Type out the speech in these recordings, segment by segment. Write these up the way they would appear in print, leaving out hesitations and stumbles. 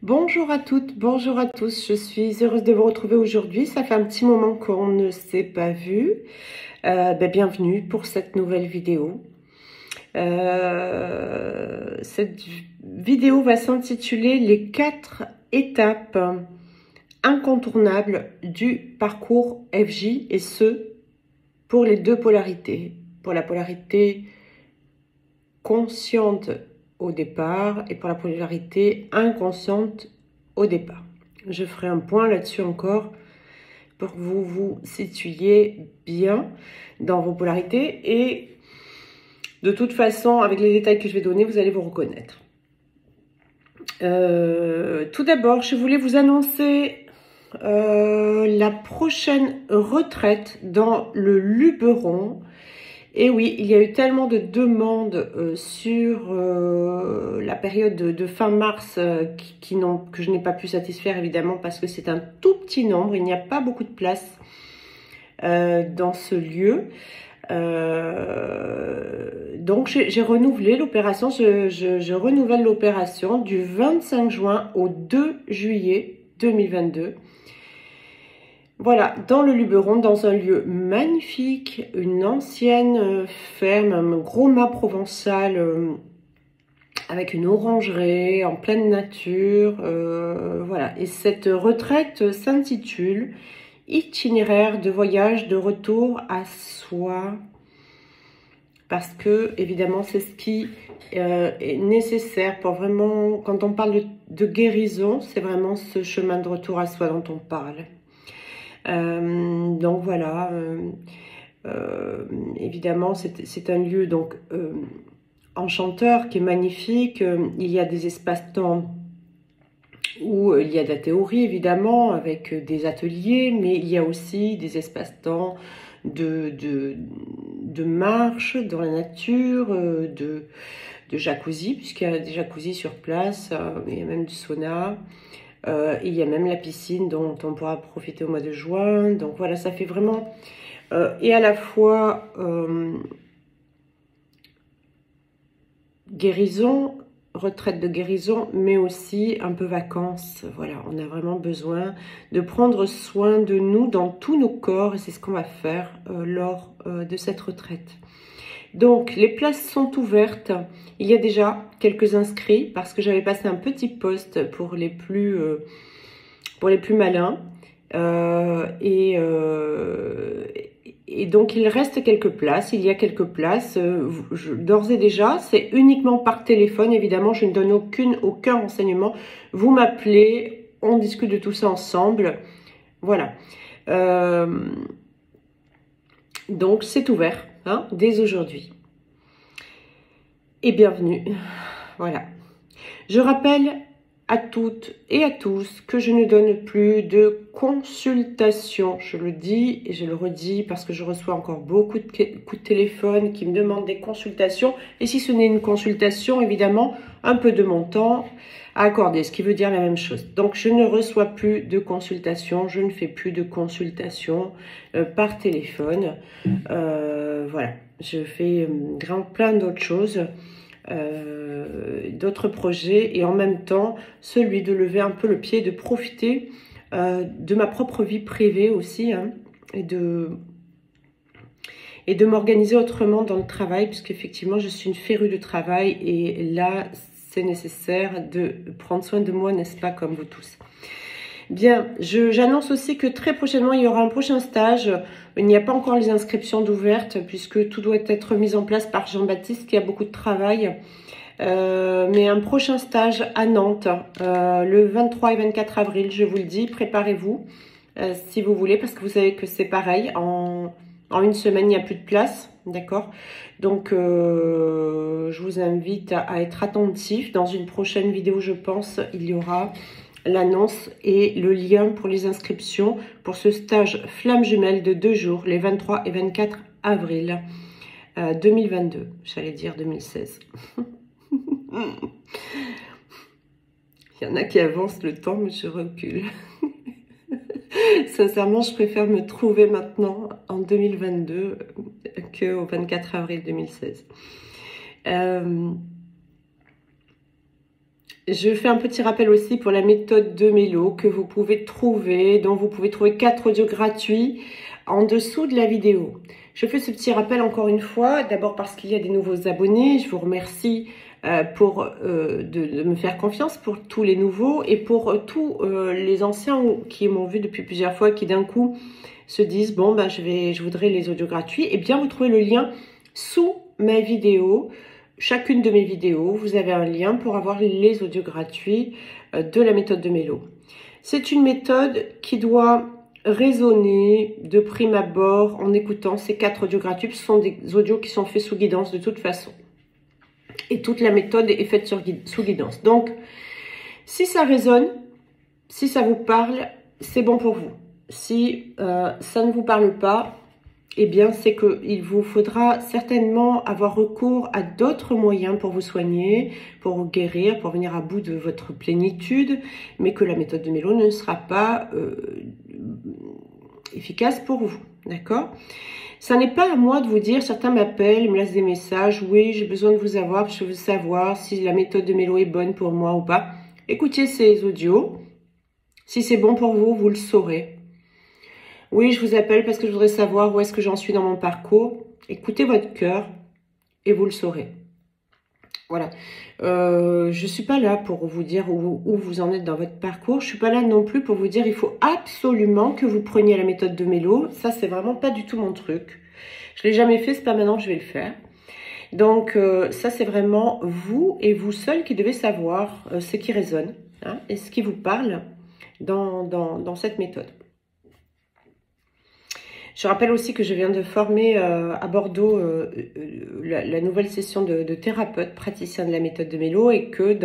Bonjour à toutes, bonjour à tous, je suis heureuse de vous retrouver aujourd'hui. Ça fait un petit moment qu'on ne s'est pas vu. Bienvenue pour cette nouvelle vidéo. Cette vidéo va s'intituler les 4 étapes incontournables du parcours FJ, et ce pour les deux polarités. Pour la polarité consciente au départ et pour la polarité inconsciente au départ. Je ferai un point là-dessus encore pour que vous vous situiez bien dans vos polarités, et de toute façon, avec les détails que je vais donner, vous allez vous reconnaître. Tout d'abord, je voulais vous annoncer la prochaine retraite dans le Luberon. Et oui, il y a eu tellement de demandes sur la période de fin mars que je n'ai pas pu satisfaire, évidemment, parce que c'est un tout petit nombre. Il n'y a pas beaucoup de place dans ce lieu. Donc, j'ai renouvelé l'opération. Je renouvelle l'opération du 25 juin au 2 juillet 2022. Voilà, dans le Luberon, dans un lieu magnifique, une ancienne ferme, un gros mât provençal avec une orangerie en pleine nature. Voilà, et cette retraite s'intitule « Itinéraire de voyage de retour à soi ». Parce que, évidemment, c'est ce qui est nécessaire pour vraiment, quand on parle de guérison, c'est vraiment ce chemin de retour à soi dont on parle. Donc voilà, évidemment c'est un lieu donc enchanteur qui est magnifique. Il y a des espaces-temps où il y a de la théorie évidemment avec des ateliers, mais il y a aussi des espaces-temps de marche dans la nature, de jacuzzi, puisqu'il y a des jacuzzis sur place, il y a même du sauna. Il y a même la piscine dont on pourra profiter au mois de juin. Donc voilà, ça fait vraiment et à la fois guérison, retraite de guérison, mais aussi un peu vacances. Voilà, on a vraiment besoin de prendre soin de nous dans tous nos corps, et c'est ce qu'on va faire lors de cette retraite. Donc, les places sont ouvertes. Il y a déjà quelques inscrits parce que j'avais passé un petit post pour les plus malins. Et donc, il reste quelques places. Il y a quelques places. D'ores et déjà, c'est uniquement par téléphone. Évidemment, je ne donne aucun renseignement. Vous m'appelez, on discute de tout ça ensemble. Voilà. Donc, c'est ouvert. Hein, dès aujourd'hui. Et bienvenue. Voilà. Je rappelle à toutes et à tous que je ne donne plus de consultation. Je le dis et je le redis parce que je reçois encore beaucoup de coups de téléphone qui me demandent des consultations. Et si ce n'est une consultation, évidemment, un peu de mon temps à accorder, ce qui veut dire la même chose. Donc, je ne reçois plus de consultation, je ne fais plus de consultation par téléphone. Voilà, je fais plein d'autres choses, d'autres projets, et en même temps, celui de lever un peu le pied, de profiter de ma propre vie privée aussi, hein, et de m'organiser autrement dans le travail, puisqu'effectivement, je suis une férue de travail, et là, c'est nécessaire de prendre soin de moi, n'est-ce pas, comme vous tous. Bien, j'annonce aussi que très prochainement, il y aura un prochain stage. Il n'y a pas encore les inscriptions d'ouvertes, puisque tout doit être mis en place par Jean-Baptiste, qui a beaucoup de travail. Mais un prochain stage à Nantes, le 23 et 24 avril, je vous le dis, préparez-vous si vous voulez, parce que vous savez que c'est pareil, en une semaine, il n'y a plus de place, d'accord? Donc, je vous invite à être attentif. Dans une prochaine vidéo, je pense, il y aura l'annonce et le lien pour les inscriptions pour ce stage flamme jumelle de 2 jours, les 23 et 24 avril 2022. J'allais dire 2016. Il y en a qui avancent le temps, mais je recule. Sincèrement, je préfère me trouver maintenant en 2022 qu'au 24 avril 2016. je fais un petit rappel aussi pour la méthode de Mélo que vous pouvez trouver, dont vous pouvez trouver 4 audios gratuits en dessous de la vidéo. Je fais ce petit rappel encore une fois, d'abord parce qu'il y a des nouveaux abonnés. Je vous remercie de me faire confiance pour tous les nouveaux et pour tous les anciens qui m'ont vu depuis plusieurs fois, qui d'un coup se disent bon ben je voudrais les audios gratuits. Et bien vous trouvez le lien sous ma vidéo. Chacune de mes vidéos, vous avez un lien pour avoir les audios gratuits de la méthode de Mélo. C'est une méthode qui doit résonner de prime abord en écoutant ces 4 audios gratuits. Ce sont des audios qui sont faits sous guidance de toute façon. Et toute la méthode est faite sous guidance. Donc, si ça résonne, si ça vous parle, c'est bon pour vous. Si ça ne vous parle pas, eh bien, c'est qu'il vous faudra certainement avoir recours à d'autres moyens pour vous soigner, pour vous guérir, pour venir à bout de votre plénitude, mais que la méthode de Mélo ne sera pas efficace pour vous, d'accord? Ça n'est pas à moi de vous dire, certains m'appellent, me laissent des messages, oui, j'ai besoin de vous avoir, je veux savoir si la méthode de Mélo est bonne pour moi ou pas. Écoutez ces audios, si c'est bon pour vous, vous le saurez. Oui, je vous appelle parce que je voudrais savoir où est-ce que j'en suis dans mon parcours. Écoutez votre cœur et vous le saurez. Voilà. Je ne suis pas là pour vous dire où vous en êtes dans votre parcours. Je ne suis pas là non plus pour vous dire il faut absolument que vous preniez la méthode de Mélo. Ça, c'est vraiment pas du tout mon truc. Je ne l'ai jamais fait, c'est pas maintenant que je vais le faire. Donc, ça, c'est vraiment vous et vous seul qui devez savoir ce qui résonne et ce qui vous parle dans cette méthode. Je rappelle aussi que je viens de former à Bordeaux la nouvelle session de thérapeute praticien de la méthode de Mélo et que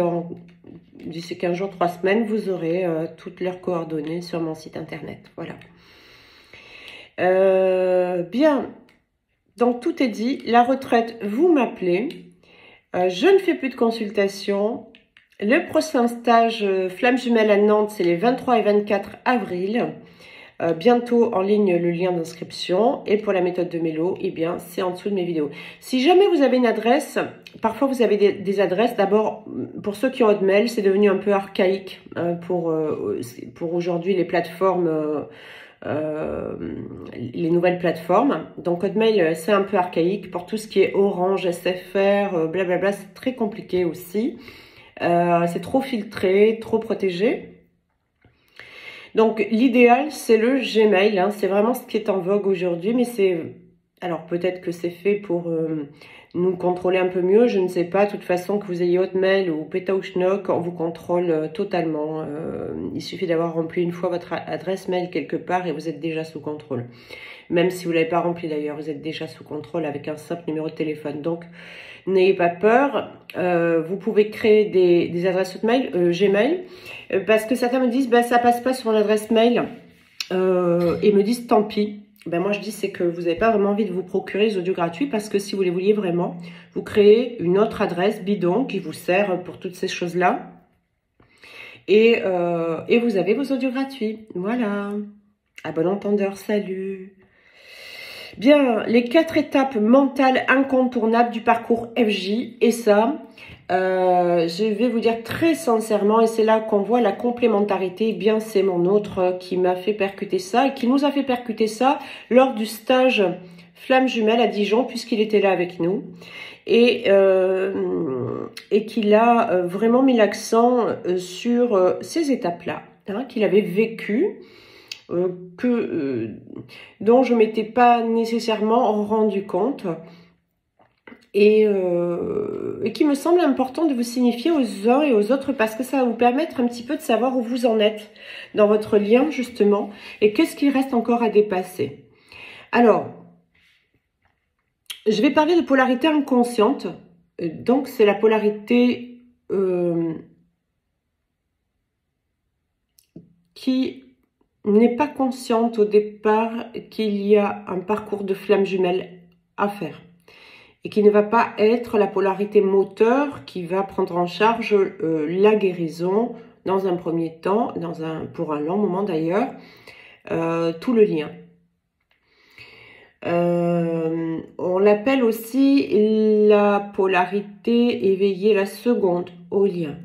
d'ici 15 jours, 3 semaines, vous aurez toutes leurs coordonnées sur mon site internet. Voilà. Bien, donc tout est dit. La retraite, vous m'appelez. Je ne fais plus de consultation. Le prochain stage Flamme Jumelle à Nantes, c'est les 23 et 24 avril. Bientôt en ligne le lien d'inscription et pour la méthode de Mélo, eh bien c'est en dessous de mes vidéos. Si jamais vous avez une adresse, parfois vous avez des adresses, d'abord pour ceux qui ont Hotmail, c'est devenu un peu archaïque pour aujourd'hui les plateformes, les nouvelles plateformes. Donc Hotmail c'est un peu archaïque pour tout ce qui est Orange, SFR, blablabla, c'est très compliqué aussi. C'est trop filtré, trop protégé. Donc, l'idéal, c'est le Gmail. C'est vraiment ce qui est en vogue aujourd'hui. Mais c'est... Alors, peut-être que c'est fait pour nous contrôler un peu mieux. Je ne sais pas. De toute façon, que vous ayez Hotmail ou Péta ou Schnock, on vous contrôle totalement. Il suffit d'avoir rempli une fois votre adresse mail quelque part et vous êtes déjà sous contrôle. Même si vous ne l'avez pas rempli d'ailleurs, vous êtes déjà sous contrôle avec un simple numéro de téléphone. Donc, n'ayez pas peur. Vous pouvez créer des adresses Hotmail, Gmail. Parce que certains me disent, ça passe pas sur mon adresse mail et me disent tant pis. Moi je dis c'est que vous n'avez pas vraiment envie de vous procurer les audios gratuits parce que si vous les vouliez vraiment, vous créez une autre adresse bidon qui vous sert pour toutes ces choses-là et vous avez vos audios gratuits. Voilà. À bon entendeur, salut. Bien, les 4 étapes mentales incontournables du parcours FJ et ça... je vais vous dire très sincèrement, et c'est là qu'on voit la complémentarité, bien c'est mon autre qui m'a fait percuter ça, et qui nous a fait percuter ça lors du stage Flamme Jumelle à Dijon, puisqu'il était là avec nous, et qu'il a vraiment mis l'accent sur ces étapes-là, qu'il avait vécues, dont je ne m'étais pas nécessairement rendu compte, et qui me semble important de vous signifier aux uns et aux autres parce que ça va vous permettre un petit peu de savoir où vous en êtes dans votre lien justement et qu'est-ce qu'il reste encore à dépasser. Alors, je vais parler de polarité inconsciente. Donc, c'est la polarité qui n'est pas consciente au départ qu'il y a un parcours de flamme jumelle à faire. Et qui ne va pas être la polarité moteur qui va prendre en charge la guérison dans un premier temps, pour un long moment d'ailleurs, tout le lien. On l'appelle aussi la polarité éveillée, la seconde au lien.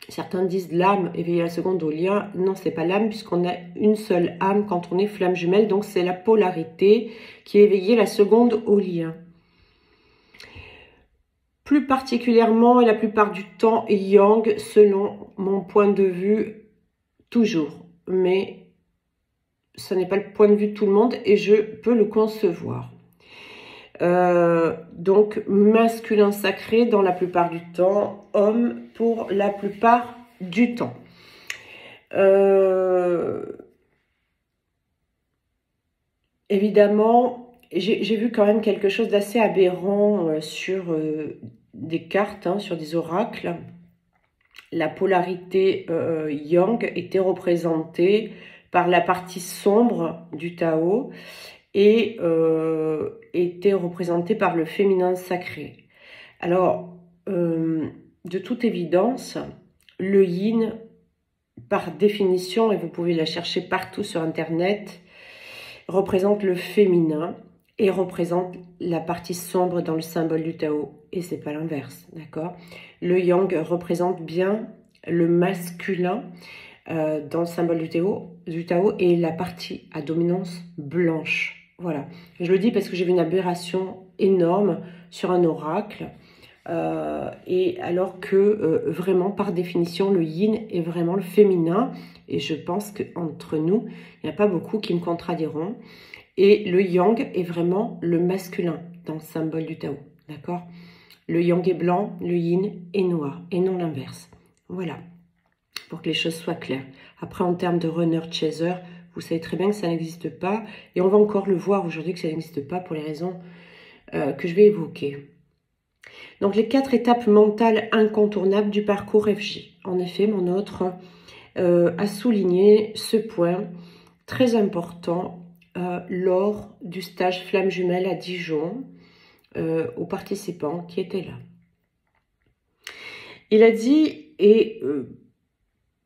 Certains disent l'âme éveillée à la seconde au lien. Non, c'est pas l'âme puisqu'on a une seule âme quand on est flamme jumelle. Donc c'est la polarité qui est éveillée la seconde au lien. Plus particulièrement et la plupart du temps yang selon mon point de vue toujours. Mais ce n'est pas le point de vue de tout le monde et je peux le concevoir. Donc masculin sacré dans la plupart du temps, homme pour la plupart du temps. Évidemment, j'ai vu quand même quelque chose d'assez aberrant sur des cartes, hein, sur des oracles. La polarité yang était représentée par la partie sombre du Tao et était représentée par le féminin sacré. Alors, de toute évidence, le yin, par définition, et vous pouvez la chercher partout sur Internet, représente le féminin et représente la partie sombre dans le symbole du Tao. Et c'est pas l'inverse, d'accord? Le yang représente bien le masculin dans le symbole du Tao et la partie à dominance blanche. Voilà, je le dis parce que j'ai vu une aberration énorme sur un oracle. Et alors que vraiment par définition le yin est vraiment le féminin et je pense qu'entre nous il n'y a pas beaucoup qui me contradiront et le yang est vraiment le masculin dans le symbole du Tao, d'accord? Le yang est blanc, le yin est noir et non l'inverse. Voilà, pour que les choses soient claires. Après en termes de runner chaser, vous savez très bien que ça n'existe pas et on va encore le voir aujourd'hui que ça n'existe pas pour les raisons que je vais évoquer. Donc, les 4 étapes mentales incontournables du parcours FJ. En effet, mon autre a souligné ce point très important lors du stage Flamme Jumelle à Dijon aux participants qui étaient là. Il a dit, et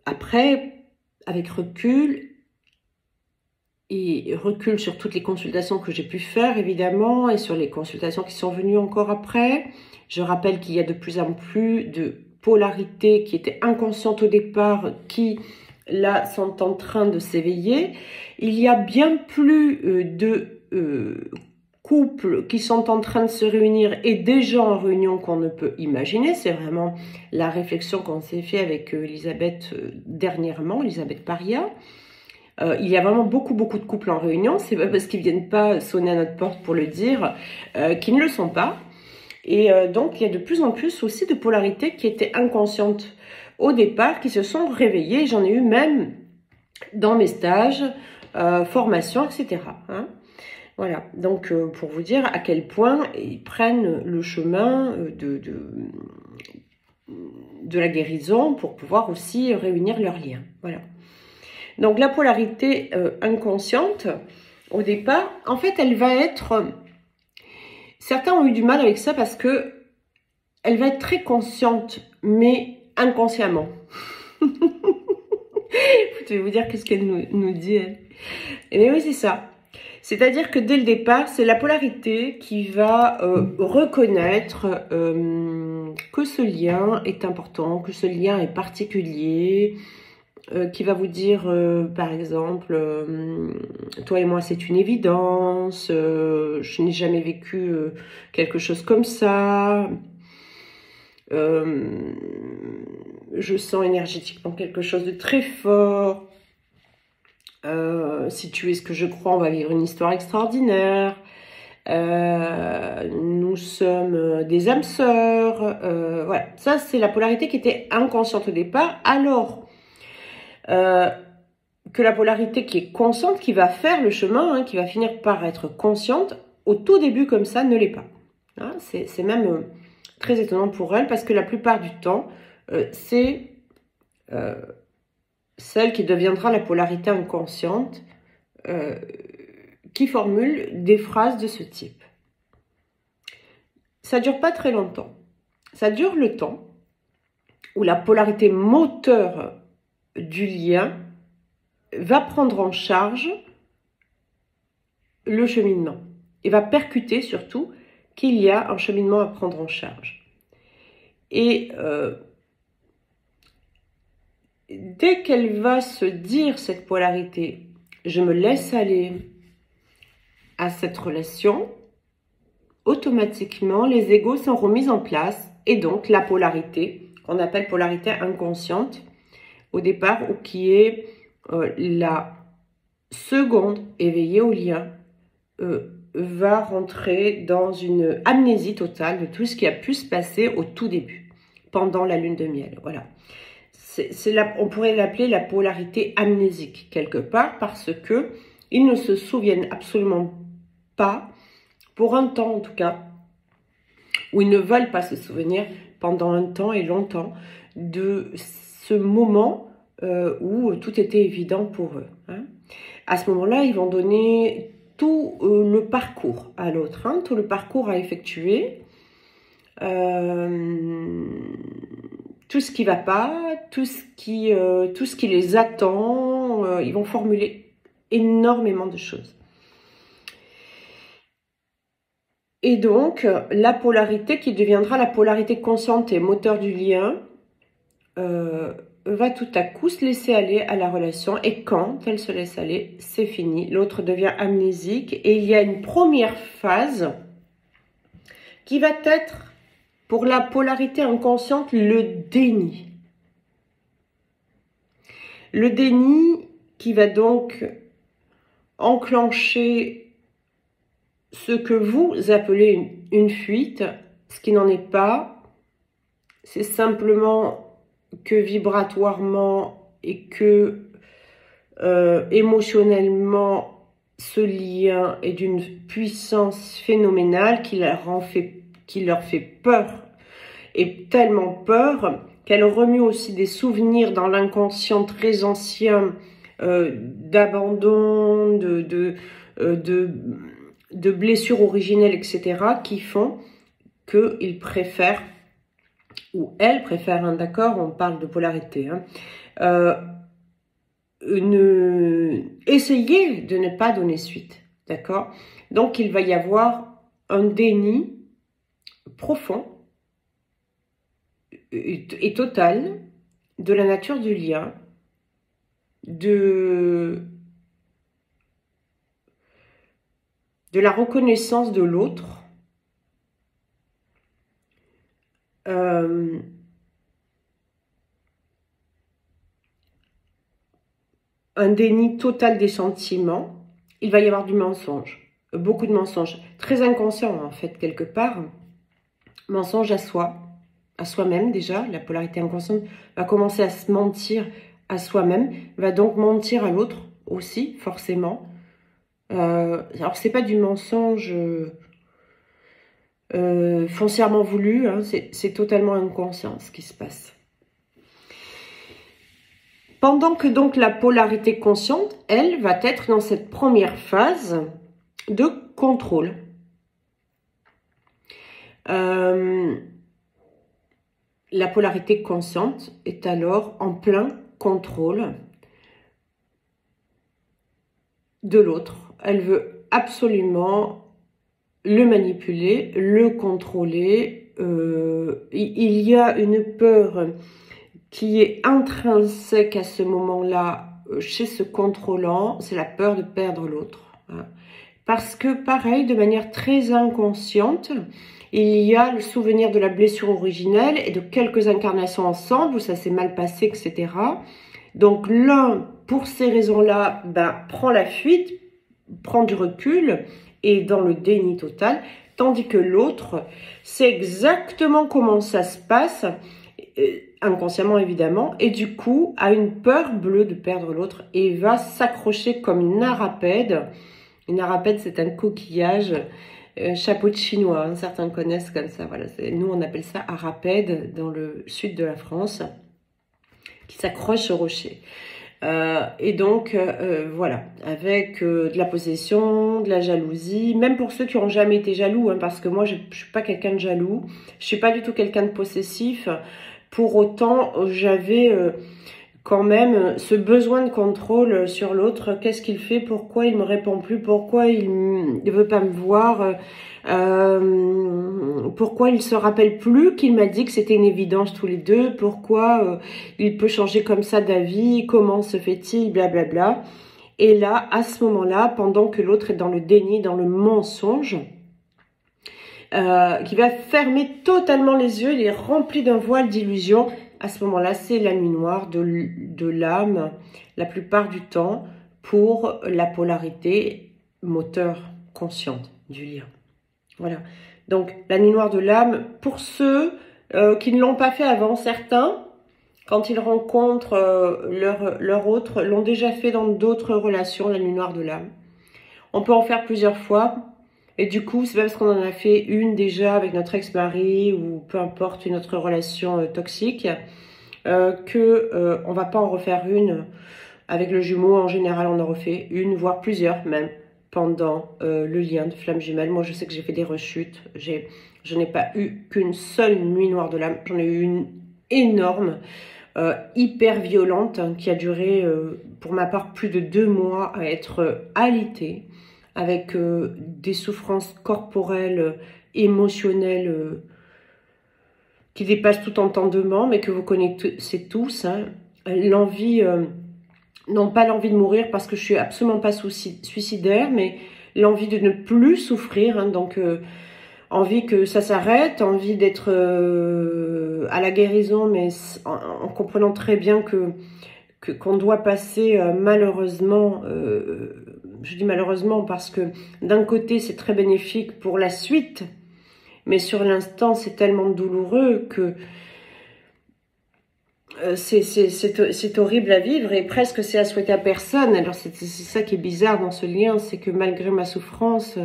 après, avec recul, et recul sur toutes les consultations que j'ai pu faire, évidemment, et sur les consultations qui sont venues encore après. Je rappelle qu'il y a de plus en plus de polarités qui étaient inconscientes au départ, qui, là, sont en train de s'éveiller. Il y a bien plus de couples qui sont en train de se réunir et déjà en réunion qu'on ne peut imaginer. C'est vraiment la réflexion qu'on s'est fait avec Elisabeth dernièrement, Elisabeth Paria. Il y a vraiment beaucoup de couples en réunion. C'est pas parce qu'ils viennent pas sonner à notre porte pour le dire qu'ils ne le sont pas. Et donc, il y a de plus en plus aussi de polarités qui étaient inconscientes au départ, qui se sont réveillées. J'en ai eu même dans mes stages, formations, etc. Hein. Voilà, donc pour vous dire à quel point ils prennent le chemin de la guérison pour pouvoir aussi réunir leurs liens. Voilà. Donc la polarité inconsciente, au départ, en fait, elle va être... Certains ont eu du mal avec ça parce que elle va être très consciente, mais inconsciemment. Je vais vous dire qu'est-ce qu'elle nous dit, elle. Et oui, c'est ça. C'est-à-dire que dès le départ, c'est la polarité qui va reconnaître que ce lien est important, que ce lien est particulier, qui va vous dire, par exemple, toi et moi c'est une évidence, je n'ai jamais vécu quelque chose comme ça, je sens énergétiquement quelque chose de très fort, si tu es ce que je crois, on va vivre une histoire extraordinaire, nous sommes des âmes sœurs, voilà, ça c'est la polarité qui était inconsciente au départ, alors que la polarité qui est consciente, qui va faire le chemin, hein, qui va finir par être consciente, au tout début comme ça, ne l'est pas. Hein, c'est même très étonnant pour elle, parce que la plupart du temps, c'est celle qui deviendra la polarité inconsciente, qui formule des phrases de ce type. Ça dure pas très longtemps. Ça dure le temps où la polarité moteur du lien va prendre en charge le cheminement et va percuter surtout qu'il y a un cheminement à prendre en charge. Et dès qu'elle va se dire cette polarité, je me laisse aller à cette relation, automatiquement, les égos sont remis en place et donc la polarité, qu'on appelle polarité inconsciente, au départ, ou qui est la seconde éveillée au lien, va rentrer dans une amnésie totale de tout ce qui a pu se passer au tout début, pendant la lune de miel. Voilà. On pourrait l'appeler la polarité amnésique, quelque part, parce que ils ne se souviennent absolument pas, pour un temps en tout cas, ou ils ne veulent pas se souvenir pendant un temps et longtemps de ce moment où tout était évident pour eux. Hein. À ce moment-là, ils vont donner tout le parcours à l'autre, hein, tout le parcours à effectuer, tout ce qui ne va pas, tout ce qui les attend, ils vont formuler énormément de choses. Et donc, la polarité qui deviendra la polarité consciente et moteur du lien va tout à coup se laisser aller à la relation. Et quand elle se laisse aller, c'est fini. L'autre devient amnésique. Et il y a une première phase qui va être, pour la polarité inconsciente, le déni. Le déni qui va donc enclencher ce que vous appelez une fuite, ce qui n'en est pas. C'est simplement que vibratoirement et que émotionnellement, ce lien est d'une puissance phénoménale qui leur fait peur, et tellement peur qu'elle remue aussi des souvenirs dans l'inconscient très ancien d'abandon, de blessures originelles, etc., qui font qu'ils préfèrent, ou elles préfèrent, hein, d'accord, on parle de polarité, hein, essayer de ne pas donner suite, d'accord. Donc il va y avoir un déni profond et total de la nature du lien, de la reconnaissance de l'autre, un déni total des sentiments. Il va y avoir du mensonge, beaucoup de mensonges, très inconscients en fait, quelque part. Mensonge à soi, à soi-même déjà. La polarité inconsciente va commencer à se mentir à soi-même, va donc mentir à l'autre aussi, forcément. Alors c'est pas du mensonge foncièrement voulu, hein, c'est totalement inconscient ce qui se passe. Pendant que donc la polarité consciente, elle, va être dans cette première phase de contrôle. La polarité consciente est alors en plein contrôle de l'autre. Elle veut absolument le manipuler, le contrôler. Il y a une peur qui est intrinsèque à ce moment-là chez ce contrôlant, c'est la peur de perdre l'autre. Parce que pareil, de manière très inconsciente, il y a le souvenir de la blessure originelle et de quelques incarnations ensemble où ça s'est mal passé, etc. Donc l'un, pour ces raisons-là, prend la fuite, prend du recul et dans le déni total, tandis que l'autre sait exactement comment ça se passe, inconsciemment évidemment, et du coup a une peur bleue de perdre l'autre et va s'accrocher comme une arapède. Une arapède, c'est un coquillage, chapeau de chinois, hein, certains connaissent comme ça. Voilà, nous on appelle ça arapède dans le sud de la France, qui s'accroche au rocher. Et donc voilà, avec de la possession, de la jalousie, même pour ceux qui n'ont jamais été jaloux, hein, parce que moi je suis pas quelqu'un de jaloux, je suis pas du tout quelqu'un de possessif. Pour autant, j'avais quand même ce besoin de contrôle sur l'autre. Qu'est-ce qu'il fait? Pourquoi il me répond plus? Pourquoi il ne veut pas me voir? Pourquoi il se rappelle plus qu'il m'a dit que c'était une évidence tous les deux? Pourquoi il peut changer comme ça d'avis? Comment se fait-il? Blablabla. Et là, à ce moment-là, pendant que l'autre est dans le déni, dans le mensonge, qui va fermer totalement les yeux, il est rempli d'un voile d'illusion. À ce moment-là, c'est la nuit noire de l'âme, la plupart du temps, pour la polarité moteur consciente du lien. Voilà. Donc, la nuit noire de l'âme, pour ceux qui ne l'ont pas fait avant, certains, quand ils rencontrent leur autre, l'ont déjà fait dans d'autres relations, la nuit noire de l'âme. On peut en faire plusieurs fois. Et du coup, c'est pas parce qu'on en a fait une déjà avec notre ex-mari ou peu importe une autre relation toxique on va pas en refaire une avec le jumeau. En général, on en refait une, voire plusieurs même, pendant le lien de flamme jumelle. Moi, je sais que j'ai fait des rechutes. Je n'ai pas eu qu'une seule nuit noire de l'âme. J'en ai eu une énorme, hyper violente, hein, qui a duré, pour ma part, plus de 2 mois à être alitée, avec des souffrances corporelles, émotionnelles, qui dépassent tout entendement, mais que vous connaissez tous. Hein. L'envie, non pas l'envie de mourir, parce que je suis absolument pas suicidaire, mais l'envie de ne plus souffrir. Hein, donc, envie que ça s'arrête, envie d'être à la guérison, mais en comprenant très bien qu'on doit passer malheureusement, je dis malheureusement parce que d'un côté c'est très bénéfique pour la suite, mais sur l'instant c'est tellement douloureux que c'est horrible à vivre et presque c'est à souhaiter à personne. Alors c'est ça qui est bizarre dans ce lien, c'est que malgré ma souffrance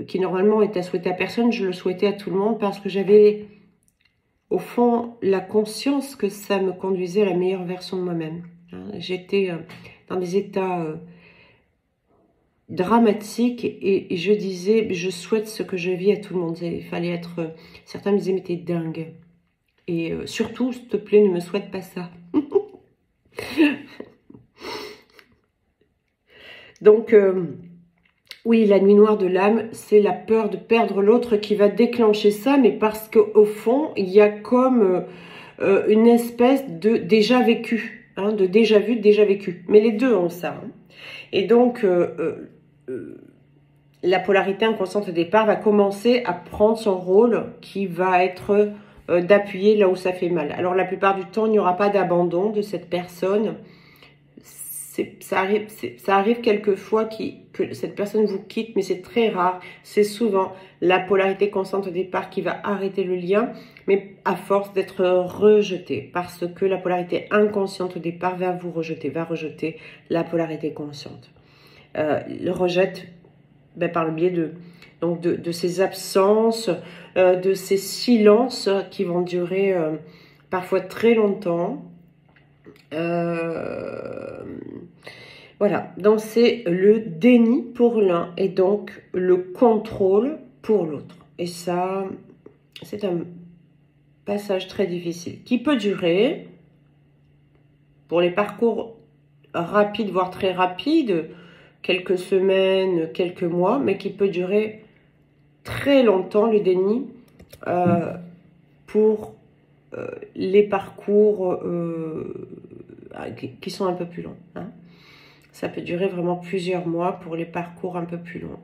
qui normalement est à souhaiter à personne, je le souhaitais à tout le monde parce que j'avais au fond la conscience que ça me conduisait à la meilleure version de moi-même. J'étais dans des états dramatiques et je disais, je souhaite ce que je vis à tout le monde. Il fallait être... Certains me disaient, mais t'es dingue. Et surtout, s'il te plaît, ne me souhaite pas ça. Donc, oui, la nuit noire de l'âme, c'est la peur de perdre l'autre qui va déclencher ça, mais parce qu'au fond, il y a comme une espèce de déjà vécu, hein, de déjà vu, de déjà vécu. Mais les deux ont ça. Hein. Et donc, la polarité inconsciente au départ va commencer à prendre son rôle qui va être d'appuyer là où ça fait mal. Alors, la plupart du temps, il n'y aura pas d'abandon de cette personne. Ça arrive quelquefois que cette personne vous quitte, mais c'est très rare. C'est souvent la polarité consciente au départ qui va arrêter le lien, mais à force d'être rejetée, parce que la polarité inconsciente au départ va vous rejeter, va rejeter la polarité consciente. Le rejette par le biais de ces absences, de ces silences qui vont durer parfois très longtemps. Voilà, donc c'est le déni pour l'un et donc le contrôle pour l'autre. Et ça, c'est un passage très difficile qui peut durer, pour les parcours rapides, voire très rapides, quelques semaines, quelques mois, mais qui peut durer très longtemps, le déni, pour les parcours qui sont un peu plus longs. Hein. Ça peut durer vraiment plusieurs mois pour les parcours un peu plus longs.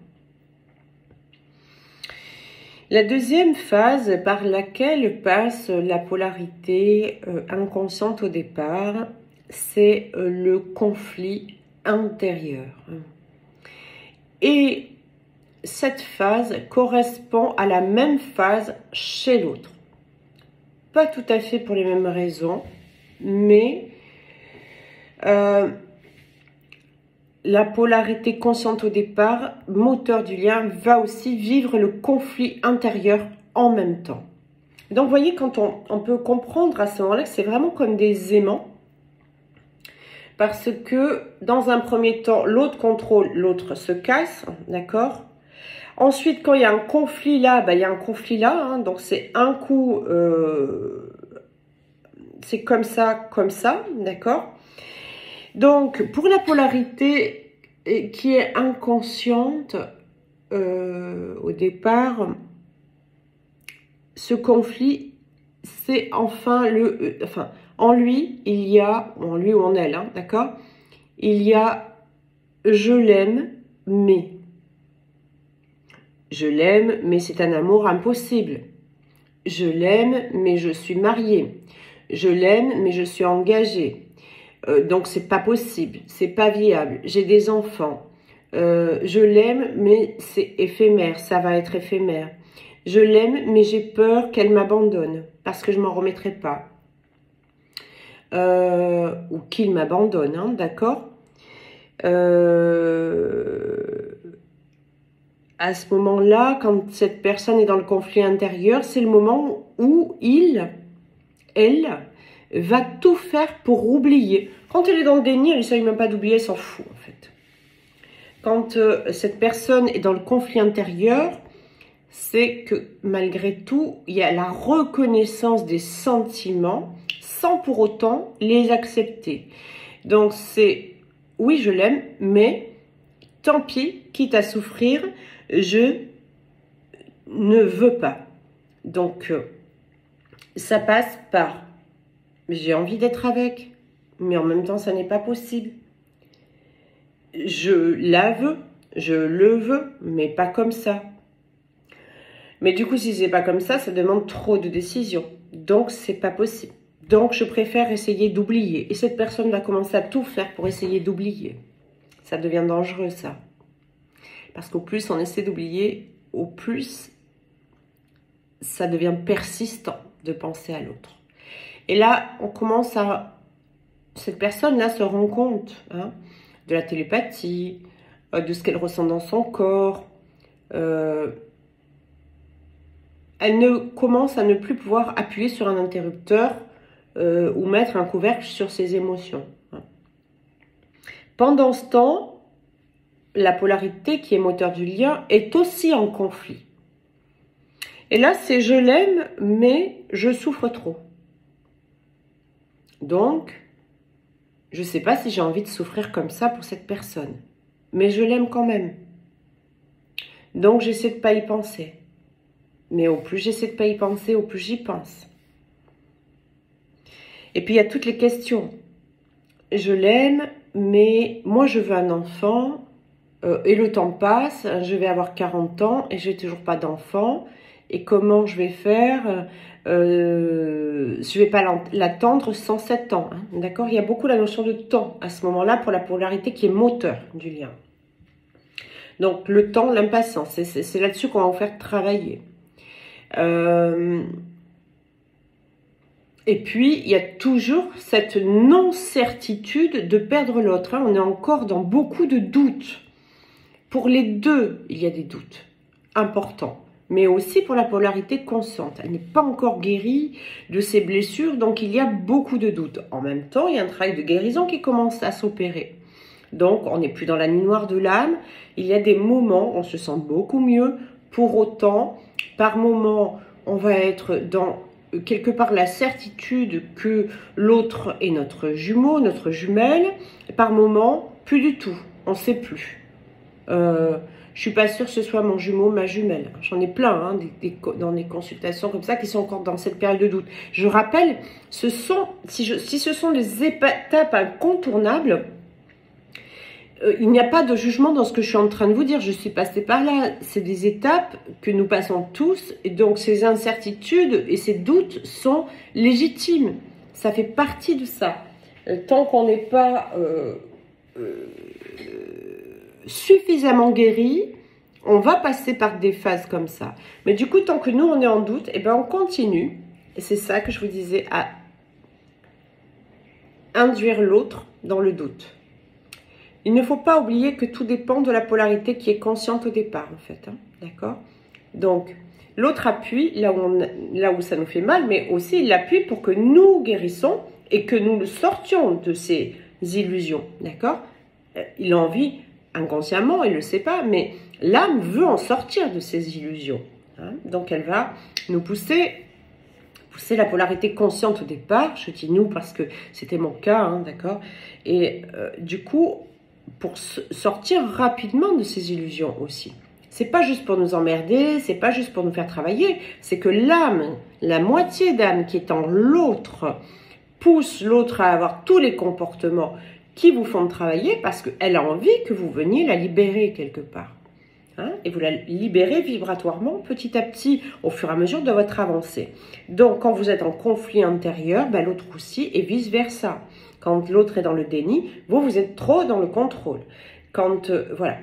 La deuxième phase par laquelle passe la polarité inconsciente au départ, c'est le conflit intérieur. Et cette phase correspond à la même phase chez l'autre. Pas tout à fait pour les mêmes raisons, mais la polarité consciente au départ, moteur du lien, va aussi vivre le conflit intérieur en même temps. Donc, vous voyez, quand on peut comprendre à ce moment-là que c'est vraiment comme des aimants, parce que dans un premier temps, l'autre contrôle, l'autre se casse, d'accord ? Ensuite, quand il y a un conflit là, il y a un conflit là, hein, donc c'est un coup c'est comme ça, d'accord? Donc, pour la polarité qui est inconsciente, au départ, ce conflit, c'est enfin en lui, il y a, en lui ou en elle, hein, d'accord? Il y a je l'aime, mais. Je l'aime, mais c'est un amour impossible. Je l'aime, mais je suis mariée. Je l'aime, mais je suis engagée. Donc c'est pas possible, c'est pas viable. J'ai des enfants. Je l'aime, mais c'est éphémère, ça va être éphémère. Je l'aime, mais j'ai peur qu'elle m'abandonne, parce que je m'en remettrai pas. Ou qu'il m'abandonne, hein, d'accord? À ce moment-là, quand cette personne est dans le conflit intérieur, c'est le moment où elle, va tout faire pour oublier. Quand elle est dans le déni, elle n'essaye même pas d'oublier, elle s'en fout en fait. Quand cette personne est dans le conflit intérieur, c'est que malgré tout, il y a la reconnaissance des sentiments sans pour autant les accepter. Donc c'est, oui je l'aime, mais tant pis, quitte à souffrir, je ne veux pas. Donc ça passe par j'ai envie d'être avec, mais en même temps ça n'est pas possible. Je la veux, je le veux, mais pas comme ça. Mais du coup, si c'est pas comme ça demande trop de décisions. Donc, c'est pas possible. Donc, je préfère essayer d'oublier. Et cette personne va commencer à tout faire pour essayer d'oublier. Ça devient dangereux, ça. Parce qu'au plus on essaie d'oublier, au plus ça devient persistant de penser à l'autre. Et là, on commence à... Cette personne-là se rend compte hein, de la télépathie, de ce qu'elle ressent dans son corps. Elle commence à ne plus pouvoir appuyer sur un interrupteur ou mettre un couvercle sur ses émotions. Pendant ce temps, la polarité qui est moteur du lien est aussi en conflit. Et là, c'est je l'aime, mais je souffre trop. Donc, je ne sais pas si j'ai envie de souffrir comme ça pour cette personne. Mais je l'aime quand même. Donc, j'essaie de ne pas y penser. Mais au plus j'essaie de ne pas y penser, au plus j'y pense. Et puis, il y a toutes les questions. Je l'aime, mais moi, je veux un enfant. Et le temps passe, je vais avoir 40 ans et je n'ai toujours pas d'enfant. Et comment je vais faire je ne vais pas l'attendre 107 ans. Hein, d'accord? Il y a beaucoup la notion de temps à ce moment-là pour la polarité qui est moteur du lien. Donc, le temps, l'impatience, c'est là-dessus qu'on va vous faire travailler. Et puis, il y a toujours cette non-certitude de perdre l'autre. Hein. On est encore dans beaucoup de doutes. Pour les deux, il y a des doutes importants. Mais aussi pour la polarité consciente. Elle n'est pas encore guérie de ses blessures, donc il y a beaucoup de doutes. En même temps, il y a un travail de guérison qui commence à s'opérer. Donc, on n'est plus dans la nuit noire de l'âme. Il y a des moments où on se sent beaucoup mieux. Pour autant, par moment, on va être dans quelque part la certitude que l'autre est notre jumeau, notre jumelle. Par moment, plus du tout. On ne sait plus. Je suis pas sûre que ce soit mon jumeau, ma jumelle. J'en ai plein hein, dans des consultations comme ça qui sont encore dans cette période de doute. Je rappelle, si ce sont des étapes incontournables, il n'y a pas de jugement dans ce que je suis en train de vous dire. Je suis passée par là. C'est des étapes que nous passons tous. Et donc, ces incertitudes et ces doutes sont légitimes. Ça fait partie de ça. Tant qu'on n'est pas... suffisamment guéri, on va passer par des phases comme ça. Mais du coup, tant que nous, on est en doute, eh ben, on continue. Et c'est ça que je vous disais, à induire l'autre dans le doute. Il ne faut pas oublier que tout dépend de la polarité qui est consciente au départ, en fait. Hein, d'accord? Donc, l'autre appuie là où ça nous fait mal, mais aussi il appuie pour que nous guérissons et que nous sortions de ces illusions. D'accord? Il a envie... inconsciemment, il ne le sait pas, mais l'âme veut en sortir de ces illusions. Hein. Donc, elle va nous pousser c'est la polarité consciente au départ. Je dis nous parce que c'était mon cas, hein, d'accord. Et du coup, pour sortir rapidement de ces illusions aussi. C'est pas juste pour nous emmerder, c'est pas juste pour nous faire travailler, c'est que l'âme, la moitié d'âme qui est en l'autre, pousse l'autre à avoir tous les comportements qui vous font travailler parce qu'elle a envie que vous veniez la libérer quelque part. Hein, et vous la libérez vibratoirement petit à petit au fur et à mesure de votre avancée. Donc quand vous êtes en conflit intérieur, ben, l'autre aussi et vice versa. Quand l'autre est dans le déni, vous êtes trop dans le contrôle. Quand voilà.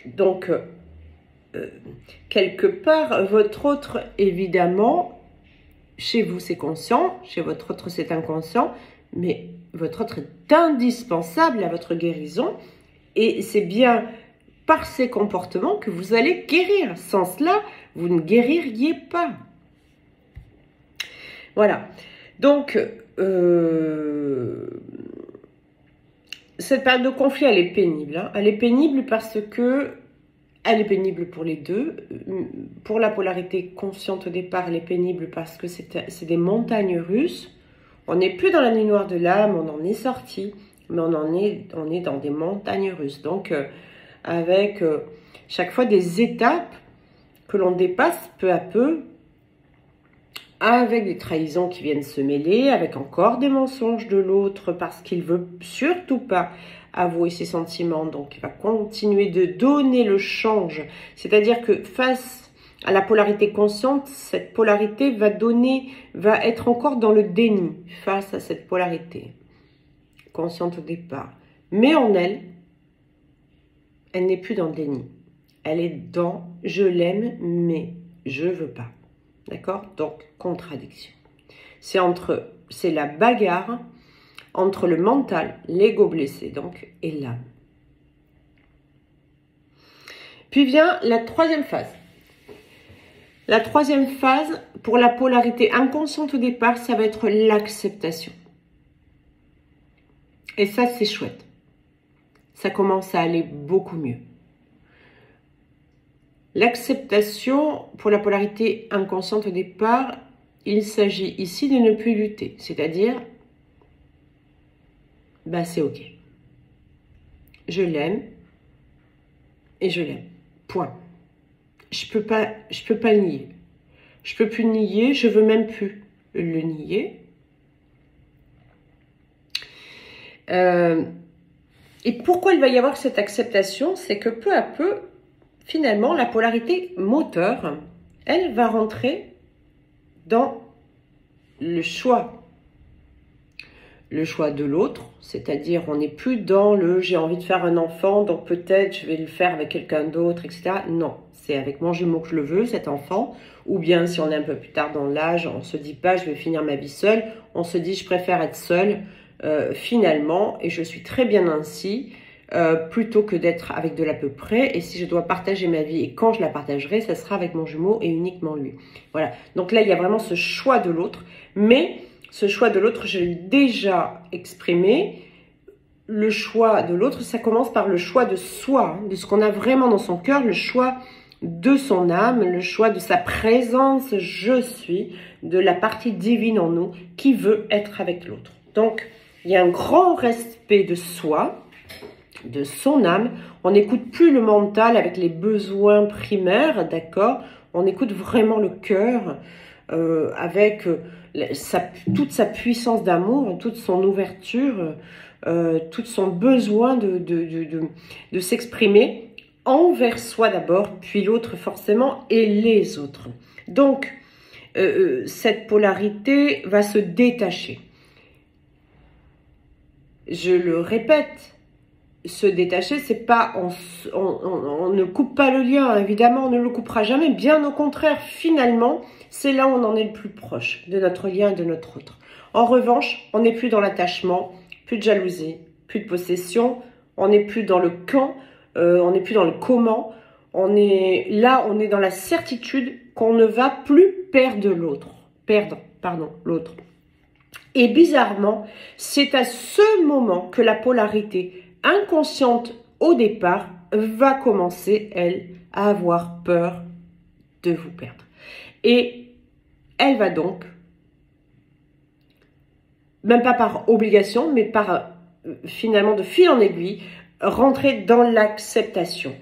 Donc quelque part, votre autre, évidemment, chez vous c'est conscient, chez votre autre c'est inconscient, mais votre autre est indispensable à votre guérison et c'est bien par ces comportements que vous allez guérir. Sans cela, vous ne guéririez pas. Voilà. Donc, cette période de conflit, elle est pénible. Hein. Elle est pénible parce que elle est pénible pour les deux. Pour la polarité consciente au départ, elle est pénible parce que c'est des montagnes russes. On n'est plus dans la nuit noire de l'âme, on en est sorti, mais on est dans des montagnes russes. Donc, avec chaque fois des étapes que l'on dépasse peu à peu, avec des trahisons qui viennent se mêler, avec encore des mensonges de l'autre parce qu'il veut surtout pas avouer ses sentiments, donc il va continuer de donner le change. C'est-à-dire que face à la polarité consciente, cette polarité va être encore dans le déni face à cette polarité consciente au départ. Mais en elle, elle n'est plus dans le déni. Elle est dans « je l'aime, mais je veux pas ». D'accord? Donc, contradiction. C'est la bagarre entre le mental, l'ego blessé, donc, et l'âme. Puis vient la troisième phase. La troisième phase, pour la polarité inconsciente au départ, ça va être l'acceptation. Et ça, c'est chouette. Ça commence à aller beaucoup mieux. L'acceptation, pour la polarité inconsciente au départ, il s'agit ici de ne plus lutter. C'est-à-dire, bah c'est ok. Je l'aime et je l'aime. Point. Je peux pas le nier. Je peux plus le nier, je veux même plus le nier. Et pourquoi il va y avoir cette acceptation? C'est que peu à peu, finalement, la polarité moteur, elle va rentrer dans le choix. Le choix de l'autre, c'est-à-dire on n'est plus dans le « j'ai envie de faire un enfant, donc peut-être je vais le faire avec quelqu'un d'autre, etc. » Non, c'est avec mon jumeau que je le veux, cet enfant. Ou bien si on est un peu plus tard dans l'âge, on ne se dit pas « je vais finir ma vie seule », on se dit « je préfère être seule finalement et je suis très bien ainsi ». Plutôt que d'être avec de l'à peu près, et si je dois partager ma vie, et quand je la partagerai, ça sera avec mon jumeau et uniquement lui. Voilà, donc là il y a vraiment ce choix de l'autre, mais ce choix de l'autre, je l'ai déjà exprimé. Le choix de l'autre, ça commence par le choix de soi, hein, de ce qu'on a vraiment dans son cœur, le choix de son âme, le choix de sa présence, je suis, de la partie divine en nous qui veut être avec l'autre. Donc, il y a un grand respect de soi, de son âme. On n'écoute plus le mental avec les besoins primaires, d'accord? On écoute vraiment le cœur avec toute sa puissance d'amour, toute son ouverture, tout son besoin de s'exprimer envers soi d'abord, puis l'autre forcément, et les autres. Donc, cette polarité va se détacher. Je le répète, se détacher, c'est pas, on ne coupe pas le lien, évidemment, on ne le coupera jamais, bien au contraire, finalement, c'est là où on en est le plus proche, de notre lien et de notre autre. En revanche, on n'est plus dans l'attachement, plus de jalousie, plus de possession, on n'est plus dans le quand, on n'est plus dans le comment, on est dans la certitude qu'on ne va plus perdre l'autre. Et bizarrement, c'est à ce moment que la polarité inconsciente au départ va commencer, elle, à avoir peur de vous perdre. Et elle va donc même pas par obligation, mais par finalement de fil en aiguille, rentrer dans l'acceptation.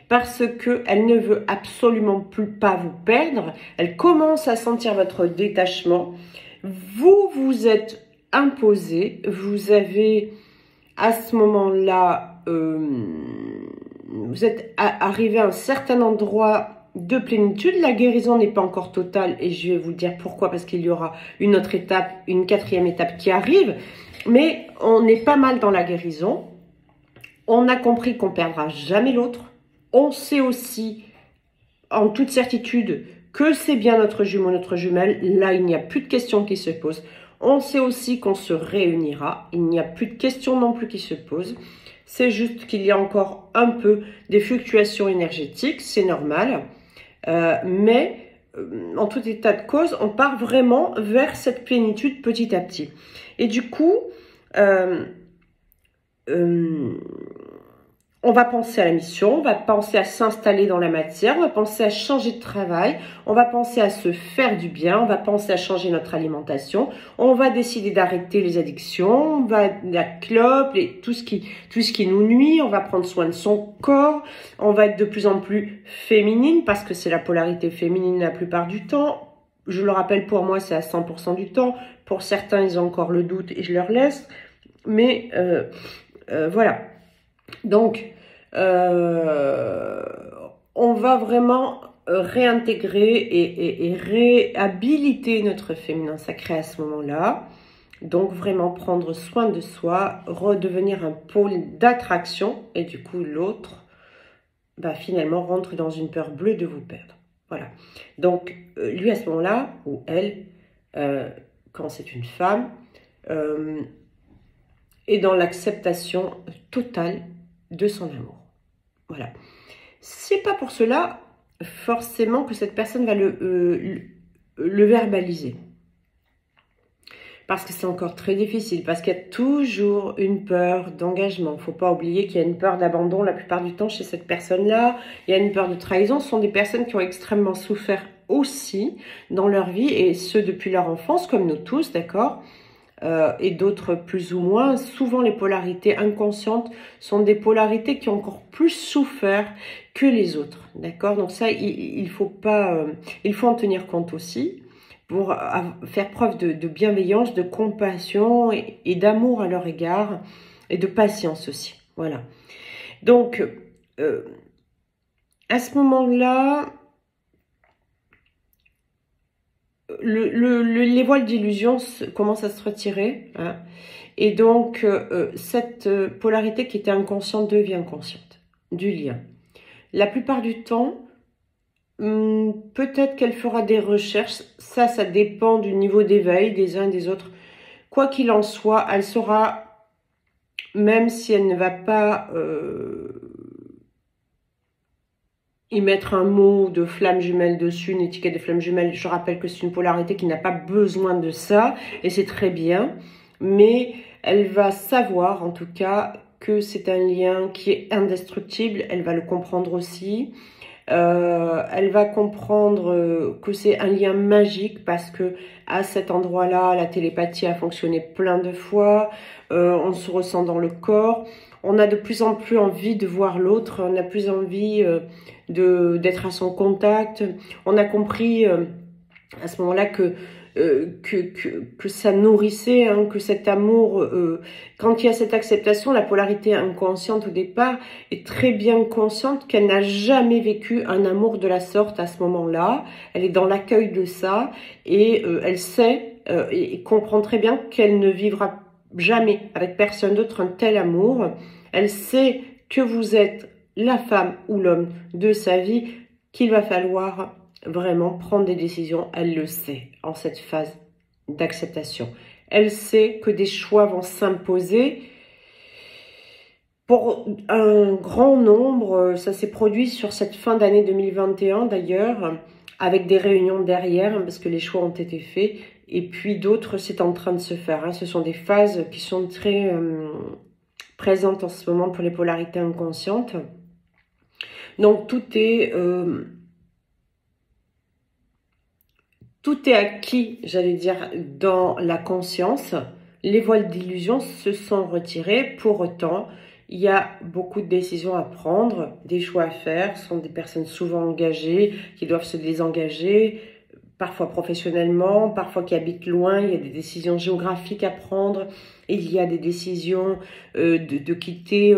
Parce qu'elle ne veut absolument plus pas vous perdre. Elle commence à sentir votre détachement. Vous vous êtes imposé. Vous avez à ce moment-là, vous êtes arrivé à un certain endroit de plénitude. La guérison n'est pas encore totale et je vais vous dire pourquoi, parce qu'il y aura une autre étape, une quatrième étape qui arrive. Mais on est pas mal dans la guérison. On a compris qu'on perdra jamais l'autre. On sait aussi, en toute certitude, que c'est bien notre jumeau, notre jumelle. Là, il n'y a plus de questions qui se posent. On sait aussi qu'on se réunira. Il n'y a plus de questions non plus qui se posent. C'est juste qu'il y a encore un peu des fluctuations énergétiques. C'est normal. Mais en tout état de cause, on part vraiment vers cette plénitude petit à petit. Et du coup, on va penser à la mission, on va penser à s'installer dans la matière, on va penser à changer de travail, on va penser à se faire du bien, on va penser à changer notre alimentation, on va décider d'arrêter les addictions, on va la clope, tout ce qui nous nuit, on va prendre soin de son corps, on va être de plus en plus féminine parce que c'est la polarité féminine la plupart du temps. Je le rappelle, pour moi, c'est à 100% du temps. Pour certains, ils ont encore le doute et je leur laisse. Mais voilà. Donc, on va vraiment réintégrer et réhabiliter notre féminin sacré à ce moment-là. Donc, vraiment prendre soin de soi, redevenir un pôle d'attraction. Et du coup, l'autre, bah, finalement, rentre dans une peur bleue de vous perdre. Voilà. Donc, lui, à ce moment-là, ou elle, quand c'est une femme, est dans l'acceptation totale de son amour. Voilà. C'est pas pour cela forcément que cette personne va le verbaliser. Parce que c'est encore très difficile, parce qu'il y a toujours une peur d'engagement. Il ne faut pas oublier qu'il y a une peur d'abandon la plupart du temps chez cette personne-là. Il y a une peur de trahison. Ce sont des personnes qui ont extrêmement souffert aussi dans leur vie, et ce depuis leur enfance, comme nous tous, d'accord ? Et d'autres plus ou moins. Souvent, les polarités inconscientes sont des polarités qui ont encore plus souffert que les autres, d'accord ? Donc ça, il faut pas, il faut en tenir compte aussi pour faire preuve de bienveillance, de compassion et d'amour à leur égard et de patience aussi. Voilà. Donc, à ce moment-là, les voiles d'illusion commencent à se retirer, hein, et donc cette polarité qui était inconsciente devient consciente du lien. La plupart du temps, peut-être qu'elle fera des recherches, ça dépend du niveau d'éveil des uns et des autres. Quoi qu'il en soit, elle saura, même si elle ne va pas y mettre un mot de flamme jumelle dessus, une étiquette de flamme jumelle. Je rappelle que c'est une polarité qui n'a pas besoin de ça, et c'est très bien, mais elle va savoir en tout cas que c'est un lien qui est indestructible. Elle va le comprendre aussi. Elle va comprendre que c'est un lien magique parce que à cet endroit-là, la télépathie a fonctionné plein de fois. On se ressent dans le corps. On a de plus en plus envie de voir l'autre. On a plus envie d'être à son contact. On a compris à ce moment-là que ça nourrissait, hein, que cet amour, quand il y a cette acceptation, la polarité inconsciente au départ est très bien consciente qu'elle n'a jamais vécu un amour de la sorte à ce moment-là. Elle est dans l'accueil de ça et elle sait et comprend très bien qu'elle ne vivra jamais avec personne d'autre un tel amour. Elle sait que vous êtes la femme ou l'homme de sa vie, qu'il va falloir vraiment prendre des décisions. Elle le sait en cette phase d'acceptation. Elle sait que des choix vont s'imposer pour un grand nombre. Ça s'est produit sur cette fin d'année 2021 d'ailleurs, avec des réunions derrière, parce que les choix ont été faits. Et puis d'autres, c'est en train de se faire. Ce sont des phases qui sont très présentes en ce moment pour les polarités inconscientes. Donc tout est acquis, j'allais dire, dans la conscience. les voiles d'illusion se sont retirés. Pour autant, il y a beaucoup de décisions à prendre, des choix à faire. Ce sont des personnes souvent engagées qui doivent se désengager, parfois professionnellement, parfois qui habitent loin. Il y a des décisions géographiques à prendre. Il y a des décisions de quitter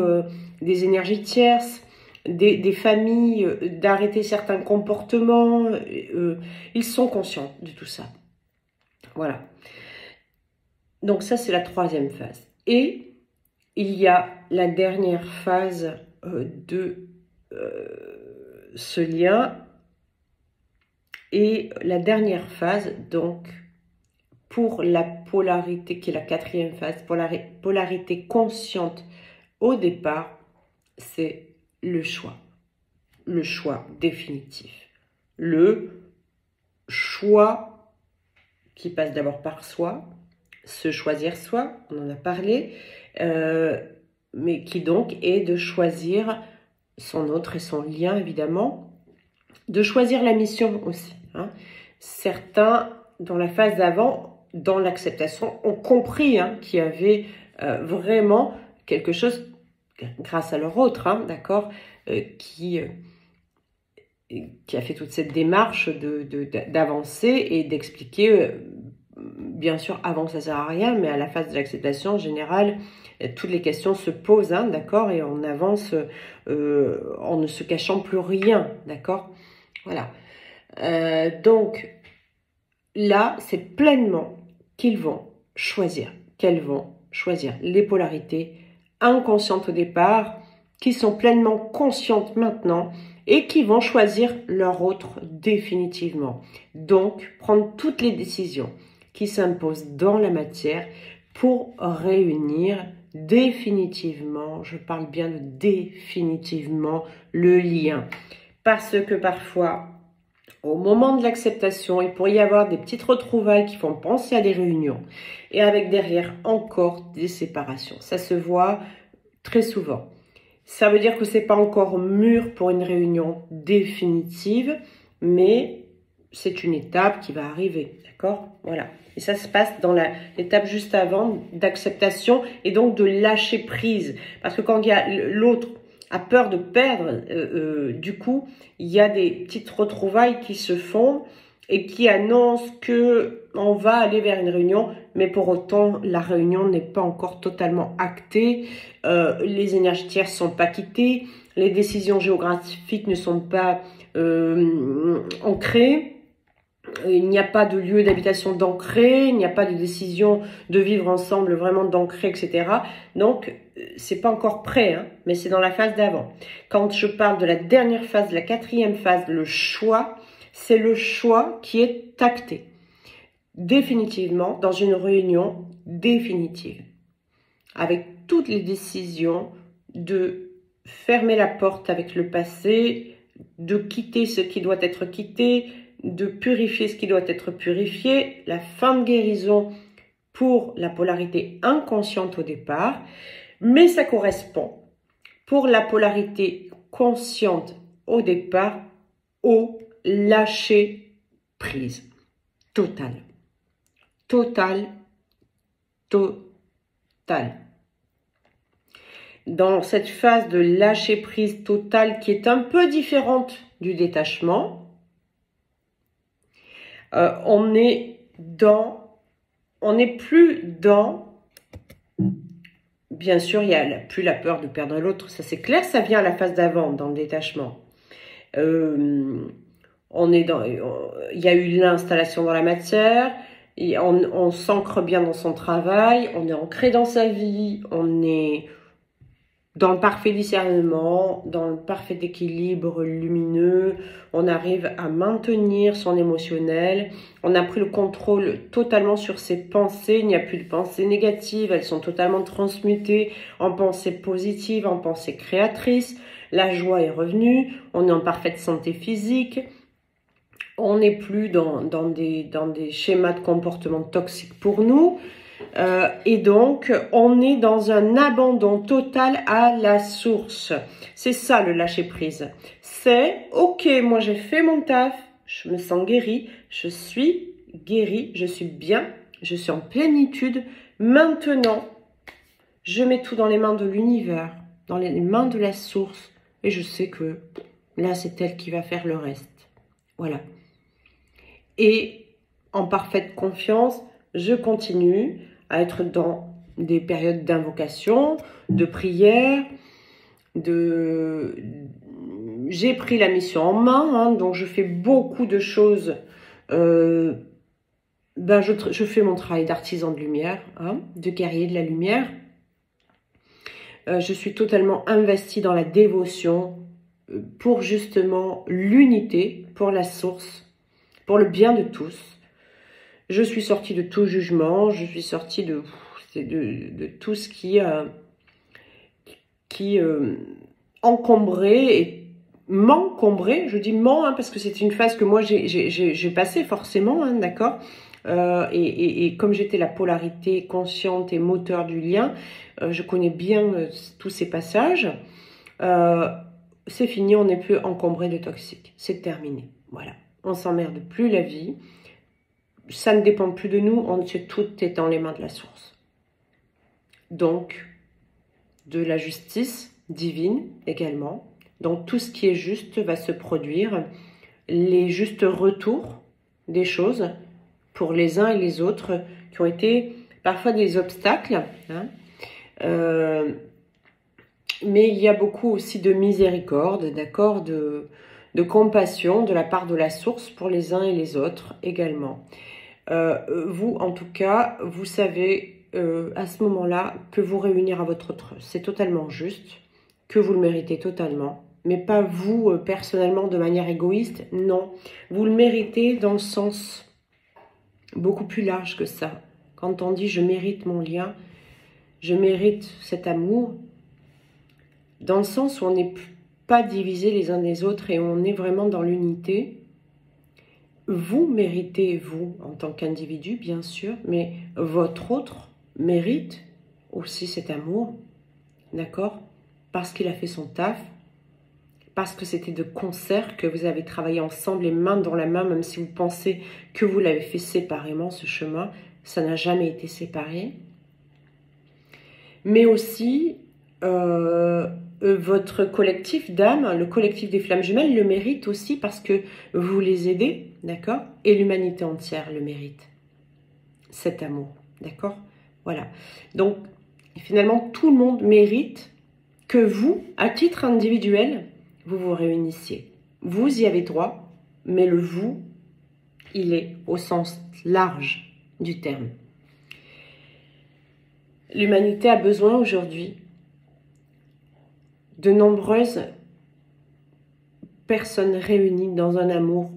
des énergies tierces, des familles, d'arrêter certains comportements. Ils sont conscients de tout ça. Voilà. Donc ça, c'est la troisième phase. Et il y a la dernière phase de ce lien. Et la dernière phase, donc, pour la polarité, qui est la quatrième phase, pour la polarité consciente au départ, c'est le choix définitif. Le choix qui passe d'abord par soi, se choisir soi, on en a parlé, mais qui donc est de choisir son autre et son lien évidemment, de choisir la mission aussi. Hein. Certains, dans la phase d'avant, dans l'acceptation, ont compris qu'il y avait vraiment quelque chose, grâce à leur autre, d'accord, qui a fait toute cette démarche d'avancer et d'expliquer, bien sûr, avant que ça ne sert à rien, mais à la phase de l'acceptation, en général, toutes les questions se posent, d'accord, et on avance en ne se cachant plus rien, d'accord. Voilà. Donc, là, c'est pleinement qu'elles vont choisir les polarités inconscientes au départ, qui sont pleinement conscientes maintenant et qui vont choisir leur autre définitivement. Donc, prendre toutes les décisions qui s'imposent dans la matière pour réunir définitivement, je parle bien de définitivement, le lien. Parce que parfois, au moment de l'acceptation, il pourrait y avoir des petites retrouvailles qui font penser à des réunions et avec derrière encore des séparations. Ça se voit très souvent. Ça veut dire que c'est pas encore mûr pour une réunion définitive, mais c'est une étape qui va arriver, d'accord? Voilà. Et ça se passe dans l'étape juste avant d'acceptation et donc de lâcher prise. Parce que quand il y a l'autre a peur de perdre, du coup, il y a des petites retrouvailles qui se font et qui annoncent que on va aller vers une réunion, mais pour autant, la réunion n'est pas encore totalement actée, les énergies tierces ne sont pas quittées, les décisions géographiques ne sont pas ancrées, il n'y a pas de lieu d'habitation d'ancré, il n'y a pas de décision de vivre ensemble vraiment d'ancré, etc. Donc, c'est pas encore prêt, mais c'est dans la phase d'avant. Quand je parle de la dernière phase, la quatrième phase, le choix, c'est le choix qui est acté. Définitivement, dans une réunion définitive. Avec toutes les décisions de fermer la porte avec le passé, de quitter ce qui doit être quitté, de purifier ce qui doit être purifié, la fin de guérison pour la polarité inconsciente au départ, mais ça correspond pour la polarité consciente au départ au lâcher prise total. Total. Dans cette phase de lâcher prise totale qui est un peu différente du détachement, on n'est plus dans, bien sûr, il n'y a plus la peur de perdre l'autre, ça c'est clair, ça vient à la phase d'avant, dans le détachement. Il y a eu l'installation dans la matière, et on s'ancre bien dans son travail, on est ancré dans sa vie, on est dans le parfait discernement, dans le parfait équilibre lumineux, on arrive à maintenir son émotionnel, on a pris le contrôle totalement sur ses pensées, il n'y a plus de pensées négatives, elles sont totalement transmutées en pensées positives, en pensées créatrices, la joie est revenue, on est en parfaite santé physique, on n'est plus dans des schémas de comportement toxiques pour nous, et donc on est dans un abandon total à la source. C'est ça le lâcher prise. C'est ok, moi j'ai fait mon taf, je me sens guérie, je suis bien, je suis en plénitude, Maintenant, je mets tout dans les mains de l'univers, dans les mains de la source. Et je sais que là, c'est elle qui va faire le reste. Voilà. Et en parfaite confiance, je continue à être dans des périodes d'invocation, de prière, j'ai pris la mission en main, hein, donc je fais beaucoup de choses. Je fais mon travail d'artisan de lumière, hein, de guerrier de la lumière. Je suis totalement investie dans la dévotion pour justement l'unité, pour la source, pour le bien de tous. Je suis sortie de tout jugement, je suis sortie de tout ce qui encombrait et m'encombrait. Je dis hein, parce que c'est une phase que moi j'ai passée forcément, hein, d'accord. Et comme j'étais la polarité consciente et moteur du lien, je connais bien tous ces passages. C'est fini, on n'est plus encombré de toxiques. C'est terminé. Voilà. On s'emmerde plus la vie. Ça ne dépend plus de nous. Tout est dans les mains de la source. Donc, de la justice divine également. Donc, tout ce qui est juste va se produire. Les justes retours des choses pour les uns et les autres qui ont été parfois des obstacles. Hein. Mais il y a beaucoup aussi de miséricorde, d'accord, de compassion de la part de la source pour les uns et les autres également. Vous, en tout cas, vous savez à ce moment-là que vous réunir à votre trust, c'est totalement juste, que vous le méritez totalement, mais pas vous personnellement de manière égoïste, non. Vous le méritez dans le sens beaucoup plus large que ça. Quand on dit « je mérite mon lien », je mérite cet amour, dans le sens où on n'est pas divisés les uns des autres et on est vraiment dans l'unité. Vous méritez, vous, en tant qu'individu, bien sûr, mais votre autre mérite aussi cet amour, d'accord? Parce qu'il a fait son taf, parce que c'était de concert que vous avez travaillé ensemble, les mains dans la main, même si vous pensez que vous l'avez fait séparément, ce chemin, ça n'a jamais été séparé. Mais aussi, votre collectif d'âmes, le collectif des flammes jumelles, le mérite aussi parce que vous les aidez, d'accord? Et l'humanité entière le mérite, cet amour, d'accord? Voilà. Donc, finalement, tout le monde mérite que vous, à titre individuel, vous vous réunissiez. Vous y avez droit, mais le vous, il est au sens large du terme. L'humanité a besoin aujourd'hui de nombreuses personnes réunies dans un amour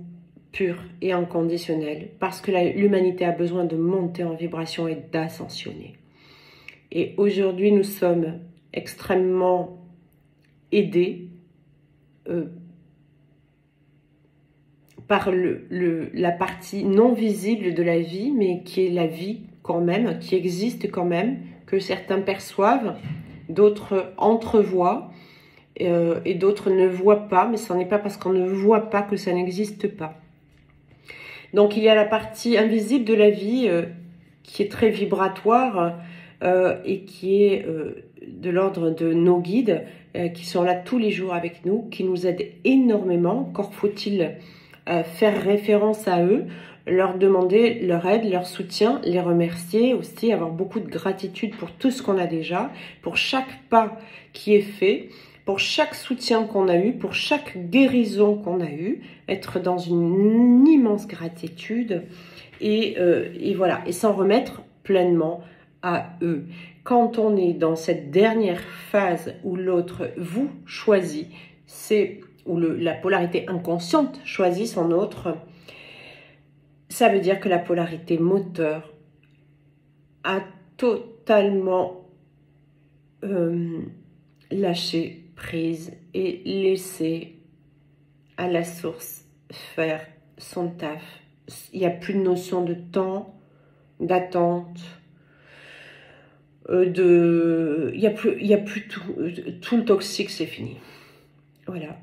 pur et inconditionnel, parce que l'humanité a besoin de monter en vibration et d'ascensionner. Et aujourd'hui, nous sommes extrêmement aidés par la partie non visible de la vie, mais qui est la vie quand même, qui existe quand même, que certains perçoivent, d'autres entrevoient, et d'autres ne voient pas, mais ce n'est pas parce qu'on ne voit pas que ça n'existe pas. Donc il y a la partie invisible de la vie qui est très vibratoire et qui est de l'ordre de nos guides qui sont là tous les jours avec nous, qui nous aident énormément. Encore faut-il faire référence à eux, leur demander leur aide, leur soutien, les remercier aussi, avoir beaucoup de gratitude pour tout ce qu'on a déjà, pour chaque pas qui est fait, pour chaque soutien qu'on a eu, pour chaque guérison qu'on a eue, être dans une immense gratitude et voilà, et s'en remettre pleinement à eux. Quand on est dans cette dernière phase où l'autre vous choisit, c'est où la polarité inconsciente choisit son autre, ça veut dire que la polarité moteur a totalement lâché prise et laissé à la source faire son taf. Il n'y a plus de notion de temps, d'attente, il y a plus tout le toxique, c'est fini. Voilà.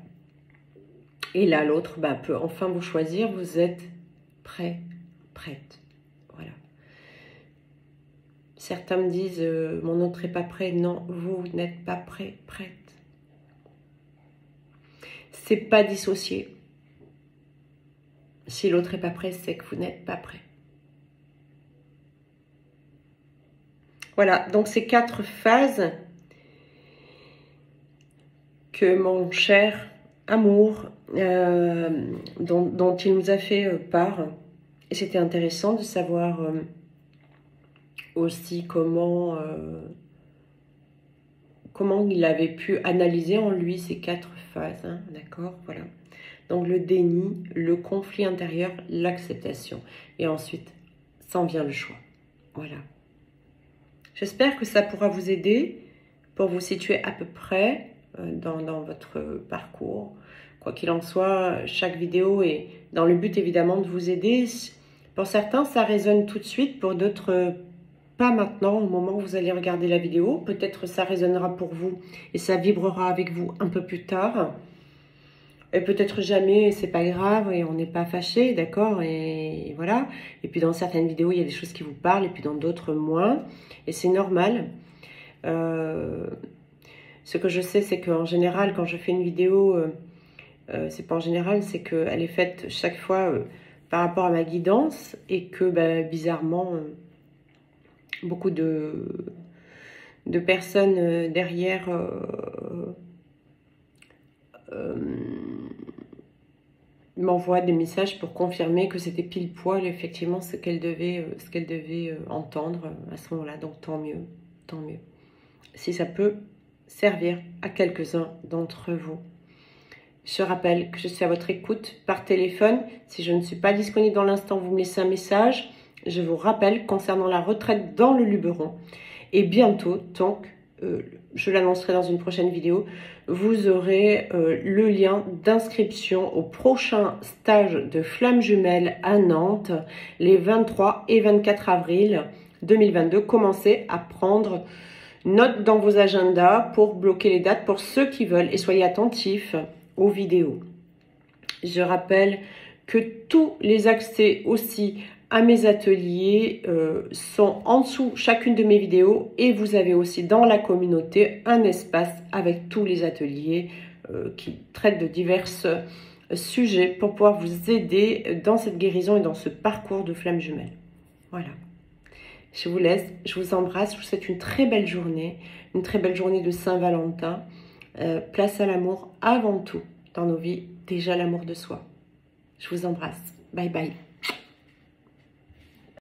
Et là, l'autre peut enfin vous choisir, vous êtes prêt, prête. Voilà. Certains me disent, mon autre n'est pas prêt. Non, vous n'êtes pas prêt, prête. C'est pas dissocié. Si l'autre n'est pas prêt, c'est que vous n'êtes pas prêt. Voilà, donc ces 4 phases que mon cher amour, dont il nous a fait part. Et c'était intéressant de savoir aussi comment il avait pu analyser en lui ces 4 phases. Hein, d'accord, voilà. Donc le déni, le conflit intérieur, l'acceptation. Et ensuite, s'en vient le choix. Voilà. J'espère que ça pourra vous aider pour vous situer à peu près dans votre parcours. Quoi qu'il en soit, chaque vidéo est dans le but évidemment de vous aider. Pour certains, ça résonne tout de suite. Pour d'autres, pas maintenant, au moment où vous allez regarder la vidéo. Peut-être ça résonnera pour vous et ça vibrera avec vous un peu plus tard. Et peut-être jamais, c'est pas grave et on n'est pas fâché, d'accord, et voilà. Et puis dans certaines vidéos, il y a des choses qui vous parlent et puis dans d'autres moins. Et c'est normal. Ce que je sais, c'est qu'en général, quand je fais une vidéo, c'est pas en général, c'est qu'elle est faite chaque fois par rapport à ma guidance et que bizarrement, beaucoup de personnes derrière m'envoie des messages pour confirmer que c'était pile poil effectivement ce qu'elle devait entendre à ce moment-là. Donc tant mieux, tant mieux. Si ça peut servir à quelques-uns d'entre vous. Je rappelle que je suis à votre écoute par téléphone. Si je ne suis pas disponible dans l'instant, vous me laissez un message. Je vous rappelle concernant la retraite dans le Luberon. Et bientôt, donc, je l'annoncerai dans une prochaine vidéo, vous aurez le lien d'inscription au prochain stage de Flammes Jumelles à Nantes, les 23 et 24 avril 2022. Commencez à prendre note dans vos agendas pour bloquer les dates pour ceux qui veulent et soyez attentifs aux vidéos. Je rappelle que tous les accès aussi à mes ateliers sont en dessous chacune de mes vidéos et vous avez aussi dans la communauté un espace avec tous les ateliers qui traitent de divers sujets pour pouvoir vous aider dans cette guérison et dans ce parcours de Flammes Jumelles. Voilà. Je vous laisse, je vous embrasse, je vous souhaite une très belle journée de Saint-Valentin. Place à l'amour avant tout dans nos vies, déjà l'amour de soi. Je vous embrasse. Bye bye.